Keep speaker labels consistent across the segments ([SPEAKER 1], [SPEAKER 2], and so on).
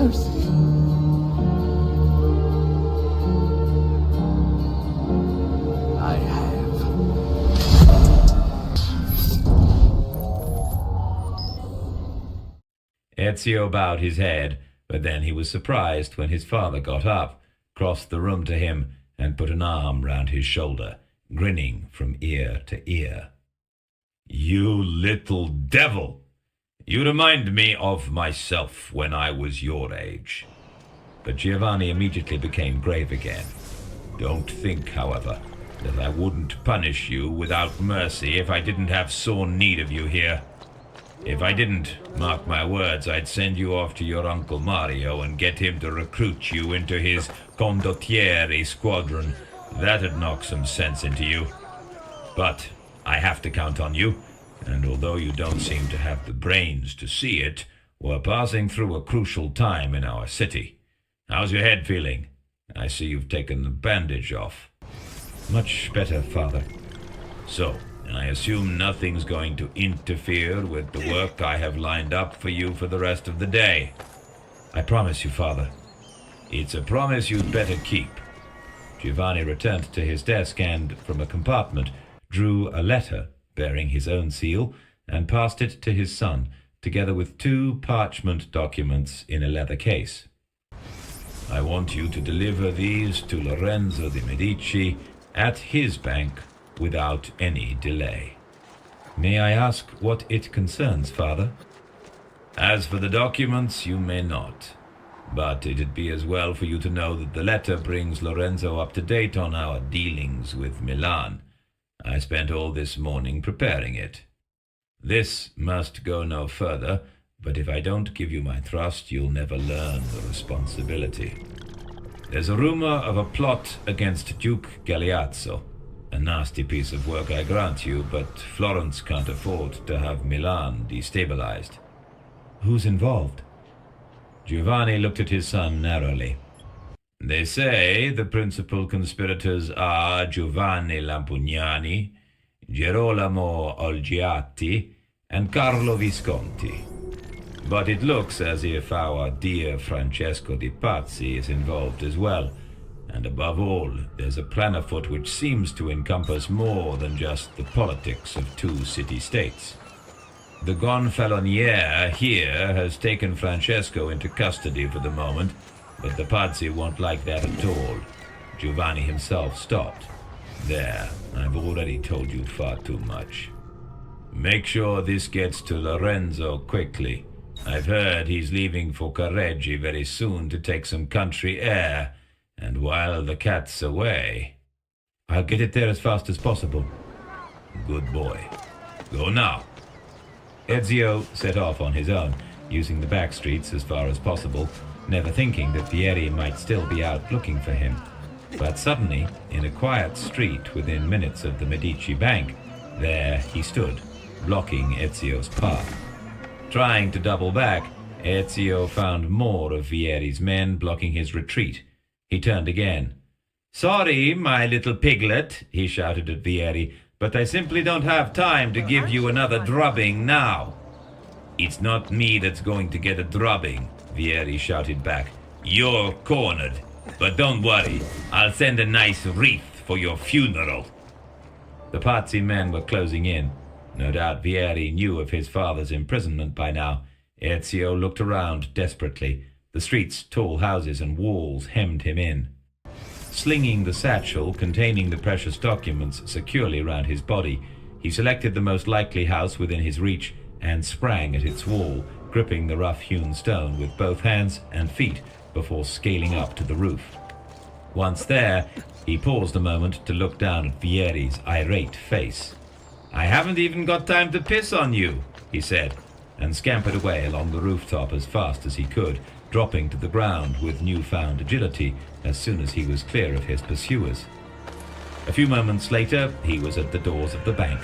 [SPEAKER 1] others. I have.
[SPEAKER 2] Ezio bowed his head, but then he was surprised when his father got up, crossed the room to him, and put an arm round his shoulder, grinning from ear to ear. "You little devil! You remind me of myself when I was your age." But Giovanni immediately became grave again. "Don't think, however, that I wouldn't punish you without mercy if I didn't have sore need of you here. If I didn't, mark my words, I'd send you off to your Uncle Mario and get him to recruit you into his condottieri squadron. That'd knock some sense into you. But I have to count on you, and although you don't seem to have the brains to see it, we're passing through a crucial time in our city. How's your head feeling? I see you've taken the bandage off." "Much better, Father." "So, I assume nothing's going to interfere with the work I have lined up for you for the rest of the day." "I promise you, Father." "It's a promise you'd better keep." Giovanni returned to his desk and, from a compartment, drew a letter bearing his own seal and passed it to his son, together with 2 parchment documents in a leather case. "I want you to deliver these to Lorenzo de' Medici at his bank without any delay." "May I ask what it concerns, Father?" "As for the documents, you may not. But it'd be as well for you to know that the letter brings Lorenzo up to date on our dealings with Milan. I spent all this morning preparing it. This must go no further, but if I don't give you my trust, you'll never learn the responsibility. There's a rumor of a plot against Duke Galeazzo. A nasty piece of work, I grant you, but Florence can't afford to have Milan destabilized." "Who's involved?" Giovanni looked at his son narrowly. "They say the principal conspirators are Giovanni Lampugnani, Girolamo Olgiati, and Carlo Visconti. But it looks as if our dear Francesco di Pazzi is involved as well. And above all, there's a plan afoot which seems to encompass more than just the politics of 2 city-states. The Gonfaloniere here has taken Francesco into custody for the moment, but the Pazzi won't like that at all." Giovanni himself stopped. "There, I've already told you far too much. Make sure this gets to Lorenzo quickly. I've heard he's leaving for Careggi very soon to take some country air, and while the cat's away..." "I'll get it there as fast as possible." "Good boy. Go now." Ezio set off on his own, using the back streets as far as possible, never thinking that Vieri might still be out looking for him. But suddenly, in a quiet street within minutes of the Medici Bank, there he stood, blocking Ezio's path. Trying to double back, Ezio found more of Vieri's men blocking his retreat. He turned again. "Sorry, my little piglet," he shouted at Vieri, "but I simply don't have time to give you another drubbing now." "It's not me that's going to get a drubbing," Vieri shouted back. "You're cornered. But don't worry, I'll send a nice wreath for your funeral." The Pazzi men were closing in. No doubt Vieri knew of his father's imprisonment by now. Ezio looked around desperately. The street's tall houses and walls hemmed him in. Slinging the satchel containing the precious documents securely round his body, he selected the most likely house within his reach and sprang at its wall, gripping the rough-hewn stone with both hands and feet before scaling up to the roof. Once there, he paused a moment to look down at Vieri's irate face. "I haven't even got time to piss on you," he said, and scampered away along the rooftop as fast as he could, dropping to the ground with newfound agility as soon as he was clear of his pursuers. A few moments later, he was at the doors of the bank.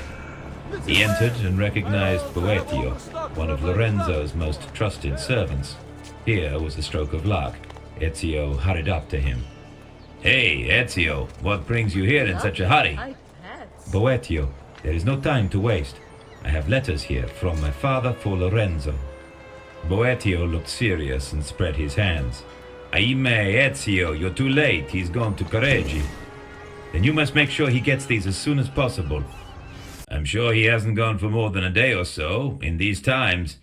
[SPEAKER 2] He entered and recognized Boetio, one of Lorenzo's most trusted servants. Here was a stroke of luck. Ezio hurried up to him. "Hey, Ezio, what brings you here in such a hurry?" "Boetio, there is no time to waste. I have letters here from my father for Lorenzo." Boetio looked serious and spread his hands. Ahimè, Ezio, you're too late. He's gone to Careggi. Then you must make sure he gets these as soon as possible. I'm sure he hasn't gone for more than a day or so, in these times.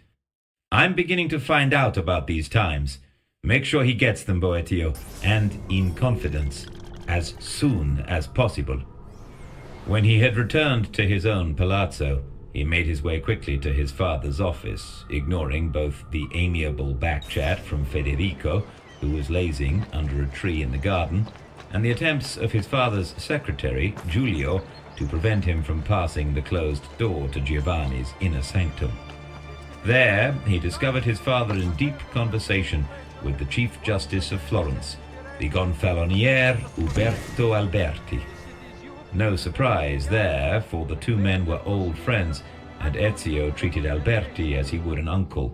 [SPEAKER 2] I'm beginning to find out about these times. Make sure he gets them, Boetio, and in confidence, as soon as possible. When he had returned to his own palazzo, he made his way quickly to his father's office, ignoring both the amiable back-chat from Federico, who was lazing under a tree in the garden, and the attempts of his father's secretary, Giulio, to prevent him from passing the closed door to Giovanni's inner sanctum. There, he discovered his father in deep conversation with the Chief Justice of Florence, the Gonfaloniere Uberto Alberti. No surprise there, for the two men were old friends, and Ezio treated Alberti as he would an uncle,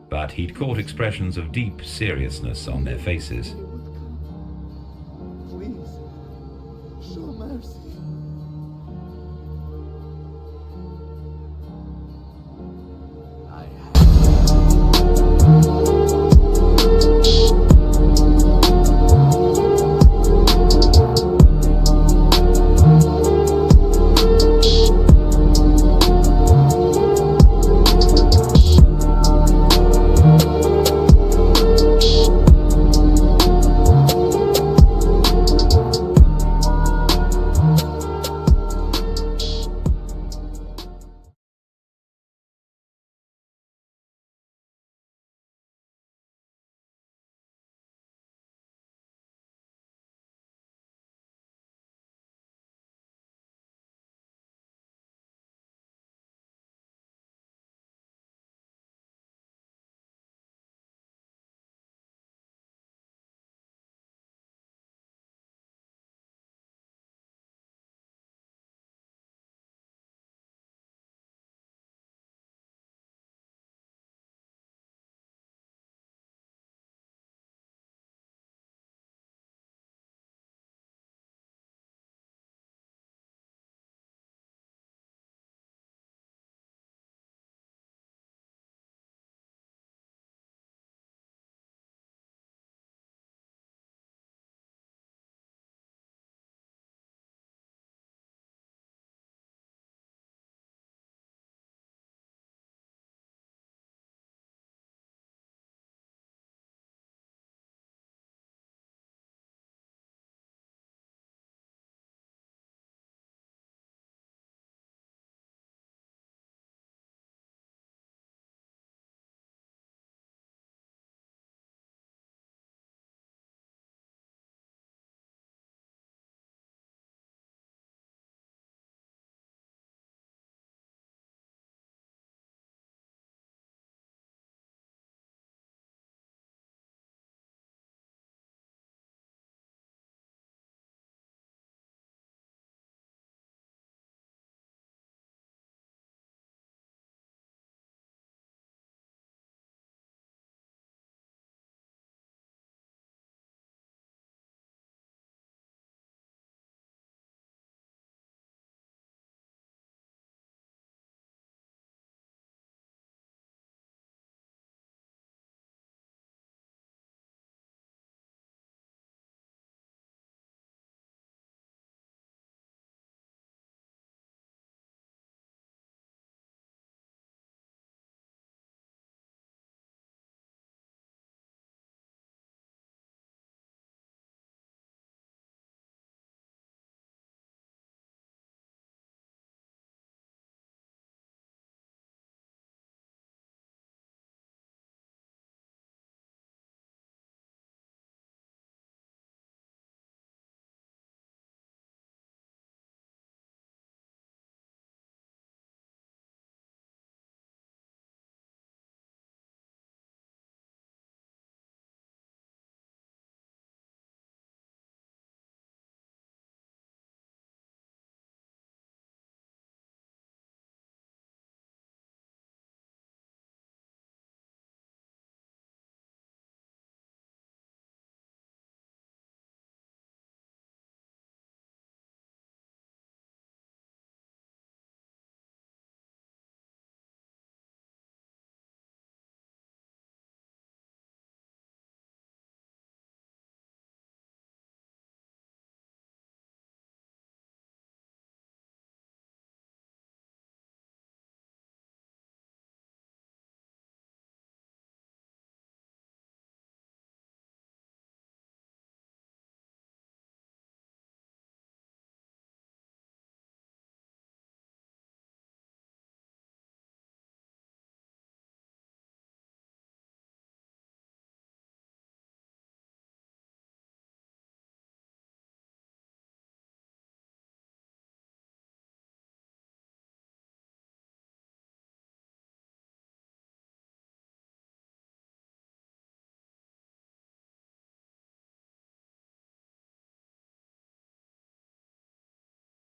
[SPEAKER 2] but he'd caught expressions of deep seriousness on their faces.